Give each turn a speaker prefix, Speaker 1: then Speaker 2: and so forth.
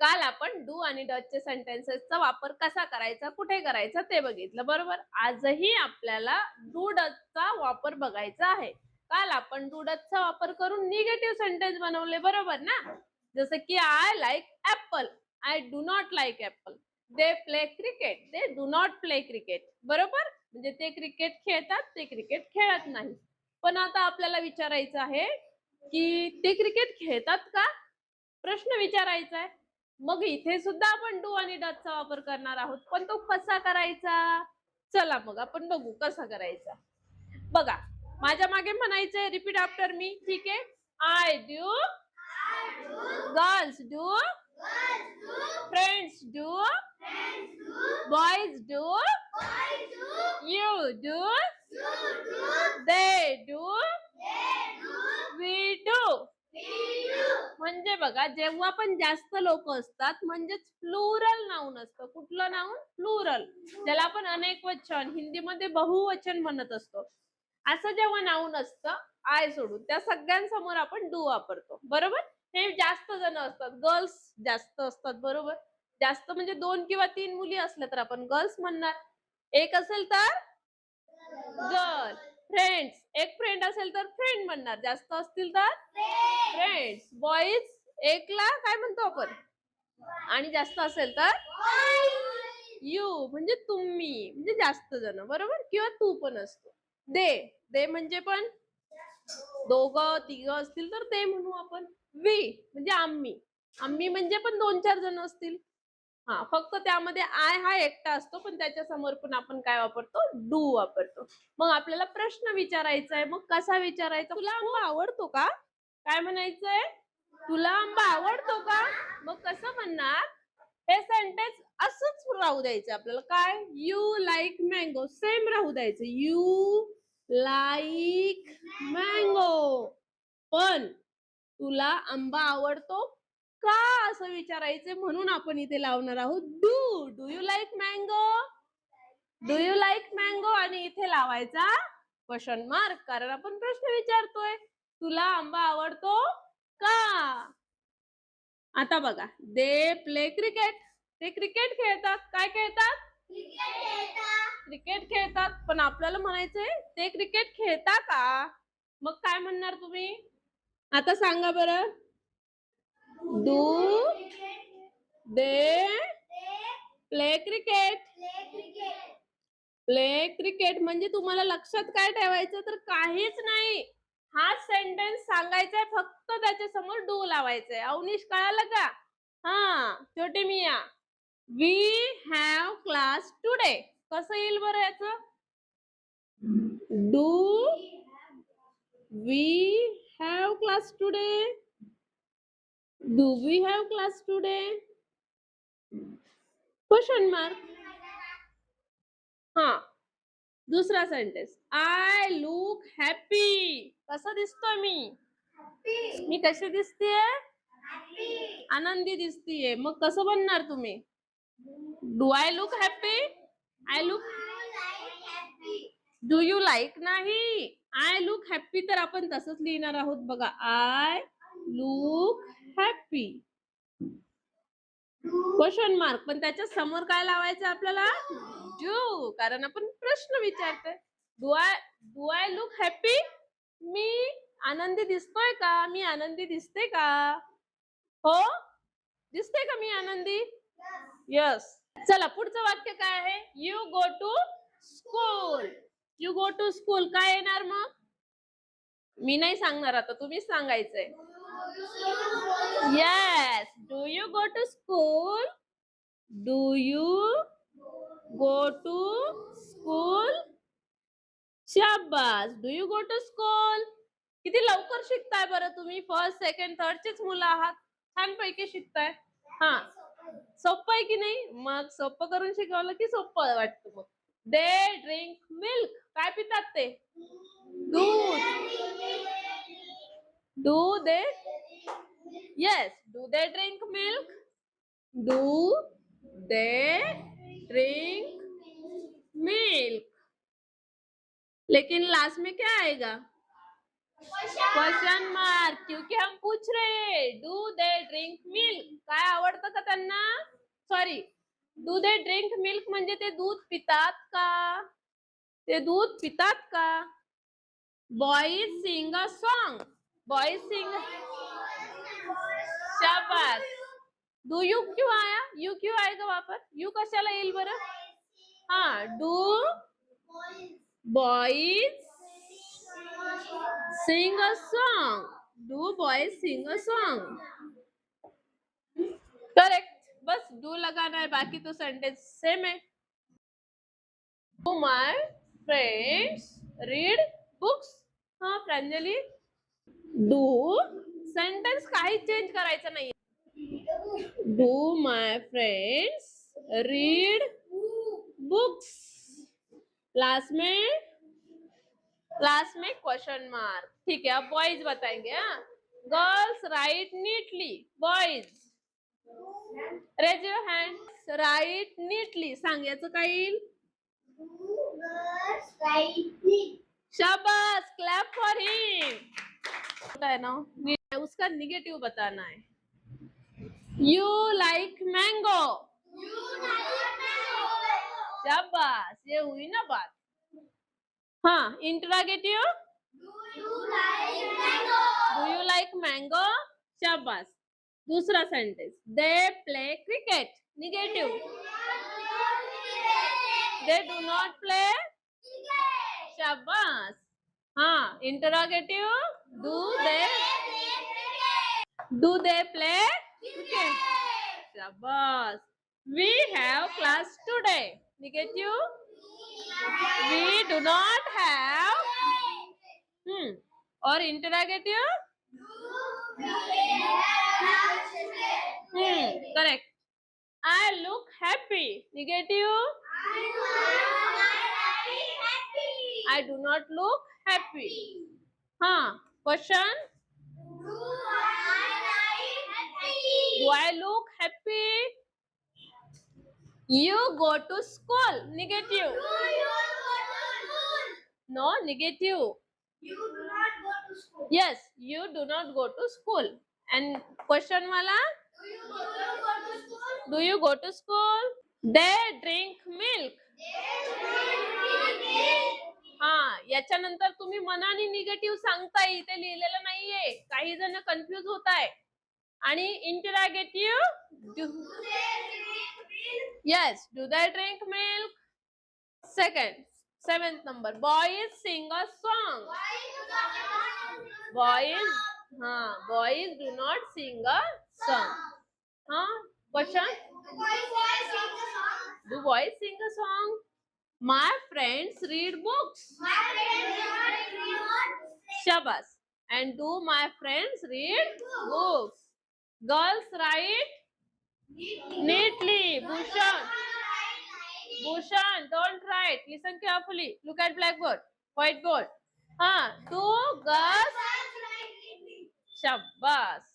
Speaker 1: काल आपण डू आणि डचचे सेंटेन्सेसचा वापर कसा करायचा, कुठे करायचा ते बघितलं, बरोबर. आजही आपल्याला डू डचचा वापर बघायचा आहे. काल आपण डू डचचा वापर करून निगेटिव्ह सेंटेन्स बनवले, बरोबर ना. जसं की I like apple, I do not like apple. They play cricket, they do not play cricket, बरोबर. म्हणजे ते क्रिकेट खेळतात, ते क्रिकेट खेळत नाही. पण आता आपल्याला विचारायचं आहे की ते क्रिकेट खेळतात का, प्रश्न विचारायचा आहे. मग इथे सुद्धा आपण डू आणि डचचा वापर करणार आहोत, पण तो कसा करायचा. चला मग आपण बघू कसा करायचा. बघा, माझ्या मागे म्हणायचंय, रिपीट आफ्टर मी, ठीक आहे. I do, girls do, friends do, boys do, you do, they do, we do. म्हणजे बघा, जेव्हा पण जास्त लोक असतात म्हणजेच प्लुरल नाउन असतं. कुठलं नाउन, प्लुरल, ज्याला आपण अनेक वचन, हिंदीमध्ये बहुवचन म्हणत असतो. असं जेव्हा नाउन असतं आय सोडून, त्या सगळ्यांसमोर आपण डू वापरतो, बरोबर. हे जास्त जण असतात, गर्ल्स जास्त असतात, बरोबर. जास्त म्हणजे 2 किंवा 3 मुली असल्या तर आपण गर्ल्स म्हणणार, एक असेल तर गर्ल. फ्रेंड्स, एक फ्रेंड असेल तर फ्रेंड म्हणणार, जास्त असतील तर फ्रेंड्स. बॉईज एकला काय म्हणतो आपण, आणि जास्त असेल तर यू, म्हणजे तुम्ही, म्हणजे जास्त जण, बरोबर. किंवा तू पण असतो. दे, दे म्हणजे पण दोघं तिघं असतील तर ते म्हणू आपण. वी म्हणजे आम्ही, आम्ही म्हणजे पण 2-4 जण असतील. हा, फक्त त्यामध्ये आय हा एकटा असतो, पण त्याच्या समोर पण आपण काय वापरतो, डू वापरतो. मग आपल्याला प्रश्न विचारायचा आहे. मग कसा विचारायचा, तुला आंबा आवडतो का, काय म्हणायचंय, तुला आंबा आवडतो का. मग कसं म्हणणार, हे सेंटेन्स असंच राहू द्यायचं आपल्याला, काय, यू लाईक मँगो, सेम राहू द्यायचं, यू लाईक मँगो. पण तुला आंबा आवडतो का असं विचारायचे, म्हणून आपण इथे लावणार आहोत do. Do you like mango, do you like mango, आणि इथे लावायचा क्वेश्चन मार्क, कारण आपण प्रश्न विचारतोय, तुला आंबा आवडतो का. आता बघा, दे प्ले क्रिकेट, ते क्रिकेट खेळतात, काय खेळतात, क्रिकेट खेळतात. पण आपल्याला म्हणायचंय ते क्रिकेट खेळता का. मग काय म्हणणार तुम्ही, आता सांगा बरं. Do they play cricket, play cricket म्हणजे तुम्हाला लक्षात काय ठेवायचं, तर काहीच नाही, हा सेंटेन्स सांगायचा, फक्त त्याच्या समोर डू लावायचंय. अवनीश, कळालं का. हा, छोटे मिया, वी हॅव क्लास टुडे, कसं येईल बरं याचं, do we have class today, do we have class today, question mark. हा, दुसरा सेंटेन्स, आय लुक हॅपी, कसं दिसतोय मी, मी कशी दिसतेय, आनंदी दिसतीये. मग कसं बनणार तुम्ही, do I look happy, I look, do you like नाही, आय लुक हॅपी, तर आपण तसंच लिहिणार आहोत बघा, I look happy, question mark. पण त्याच्या समोर काय लावायचं आपल्याला, डू, कारण आपण प्रश्न विचारतोय. डू आय लुक हॅपी, मी आनंदी दिसतोय का, मी आनंदी दिसते का, हो दिसते का मी आनंदी, यस. चला, पुढचं वाक्य काय आहे, you go to school, you go to school, काय येणार मग, मी नाही सांगणार, आता तुम्हीच सांगायचंय. Yes, do you go to school, do you go to school, शाबास, do you go to school. किती लवकर शिकताय बरं तुम्ही, फर्स्ट सेकंड थर्डचेच मुलं आहात, छानपैकी शिकताय. हा, सोपं आहे की नाही, मग सोपं करून शिकवलं की सोपं वाटतं. मग दे ड्रिंक मिल्क, काय पितात ते, दूध, do they, yes, do they drink milk, do they drink milk, लेकिन लास्ट में क्या आएगा, क्वेश्चन मार्क, क्योंकि हम पूछ रहे हैं डू दे ड्रिंक मिल्क, काय आवडतं का त्यांना? Sorry, do they drink milk म्हणजे ते दूध पितात का? ते दूध पितात का? Boys sing a song, boys sing, शाबास. डू यू क्यों आया? यू क्यों आएगा वापर? यू कशाला येईल बरं? हा, do boys sing a song, do boys sing a song. Correct. बस डू लगाना है, बाकी तो सेंटेंस सेम है. Do my friends read books. हा प्रांजली, डू सेंटेंस काही चेंज करायचं नाही. Do my friends read books. Last में क्वेश्चन मार्क. ठीक है, अब बॉयज बताएंगे. हाँ, girls write neatly. Boys raise your hand. Write neatly सांगायचं काय येईल? शाबाश, क्लैप फॉर हिम. है ना, उसका निगेटिव बताना है. You like mango. शाबाश, ये हुई ना बात. हाँ, interrogative. Do you like mango. शाबाश. दूसरा sentence, they play cricket. Negative. They do not play. शाबाश. हाँ, interrogative. Do they play cricket. शाबाश. We have class today. Negative. We do not have. और interrogative. Correct. I look happy. Negative. I do not look happy. हाँ, question. Do I look happy? You go to school. Negative. No, negative. You do not go to school. Yes, you do not go to school. And question wala? Do you go to school? They drink milk. हा, याच्यानंतर तुम्ही मनाने negative सांगताय, इथे लिहिलेलं नाहीये. काही जण कन्फ्युज होताय. आणि interrogative, yes, do they drink milk? Second, 7th number, boys sing a song. Boys do not sing a song. Question. Do boys sing a song? My friends read books. Shabash. And do my friends read books? Girls write neatly. Bhushan, don't write. Listen carefully. Look at blackboard, whiteboard. Do girls? Shabash.